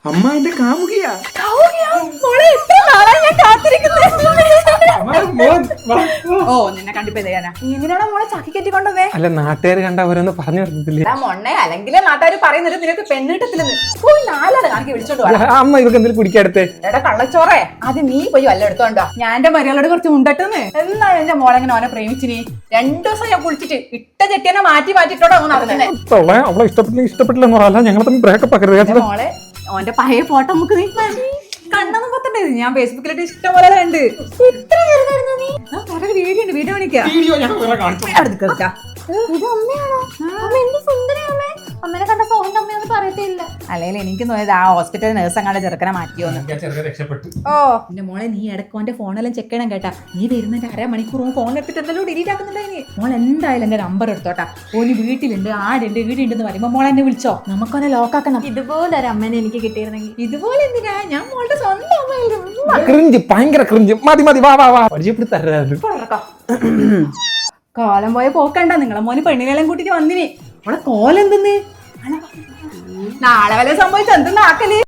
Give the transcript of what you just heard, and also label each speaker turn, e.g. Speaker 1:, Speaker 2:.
Speaker 1: അമ്മ എന്റെ കാമുകിയാ.
Speaker 2: ഓ നിന്നെ കണ്ടിപ്പോ നീ എന്തിനാണ് മോളെ ചക്കി കെട്ടി കൊണ്ടുവന്നേ?
Speaker 1: അല്ല, നാട്ടുകാർ കണ്ട അവരൊന്നും പറഞ്ഞു തരത്തില്ലേ
Speaker 2: മൊണ്ണെ, അല്ലെങ്കിൽ നാട്ടുകാർ പറയുന്നത് നിനക്ക് പെണ്ണിട്ടത്തില്ലെന്ന്. പോയി നാലാണ് കാണിക്ക് വിളിച്ചോണ്ട് പോരാ.
Speaker 1: അമ്മ ഇവർക്ക് എന്തെങ്കിലും കുടിക്കാടുത്തേ.
Speaker 2: എടാ കള്ളച്ചോറേ, അത് നീ പോയി വല്ല എടുത്തോണ്ടോ. ഞാൻ എന്റെ മരിയാളോട് കുറച്ച് ഉണ്ടട്ടെന്ന്. എന്നാണ് എന്റെ മോളെങ്ങനെ ഓനെ പ്രേമിച്ചിനി? 2 ദിവസം ഞാൻ കുളിച്ചിട്ട് ഇട്ട ചെട്ടിനെ മാറ്റിട്ടോടെ അവൻ നടന്നേ.
Speaker 1: അവളെ ഇഷ്ടപ്പെട്ടില്ലെന്ന് പറയാല്ല, ഞങ്ങൾ തമ്മിൽ ബ്രേക്കപ്പ് ആക്കരുത്.
Speaker 2: മോളെ ഓന്റെ പഴയ ഫോട്ടോ നമുക്ക് നീ കണ്ണൊന്നും പത്തണ്ടേ? ഞാൻ ഫേസ്ബുക്കിലിട്ട് ഇഷ്ടം പോലെ ഉണ്ട്. വീഡിയോ ഉണ്ട്, വീഡിയോ കാണിക്കാം.
Speaker 3: അമ്മേനെ കണ്ട ഫോണിന്റെ അമ്മയൊന്നും പറയത്തില്ല.
Speaker 2: അല്ലെങ്കിൽ എനിക്ക് തോന്നിയത് ആ ഹോസ്പിറ്റൽ നേഴ്സ് അങ്ങാണ്ട് ചെറുക്കനെ മാറ്റിയോന്ന്. ഓ എന്റെ മോളെ, നീ ഇടക്കോന്റെ ഫോണെല്ലാം ചെക്ക് ചെയ്യണം കേട്ടാ. നീ വരുന്നതിന്റെ 1/2 മണിക്കൂർ ഫോൺ എടുത്തിട്ട് എന്തെങ്കിലും ഡിലീറ്റ് ആക്കുന്നുണ്ടായി. മോൾ എന്തായാലും എന്റെ നമ്പർ എടുത്തോട്ടാ. ഓന് വീട്ടിലുണ്ട്, ആടുണ്ട്, വീടുണ്ടെന്ന് പറയുമ്പോ മോളെ എന്നെ വിളിച്ചോ. നമുക്കൊന്നെ ലോക്കാക്കണം.
Speaker 3: ഇതുപോലെ ഒരു അമ്മേനെ എനിക്ക് കിട്ടിയിരുന്നെങ്കിൽ.
Speaker 2: ഇതുപോലെ എന്തിനാ? ഞാൻ മോളുടെ സ്വന്തം അമ്മയായിരുന്നു.
Speaker 1: ക്രിഞ്ച്, ഭയങ്കര ക്രിഞ്ച്. മതി വാ പരിചയപ്പെടുത്തരാ.
Speaker 2: കോലം പോയ പോക്കണ്ട. നിങ്ങളെ മോന് പെണ്ണിനെല്ലാം കൂട്ടിട്ട് വന്നിനി. അവളെ കോലെന്തെന്ന് നാളെ വല്ല സംഭവിച്ച എന്തെന്നാക്കല്.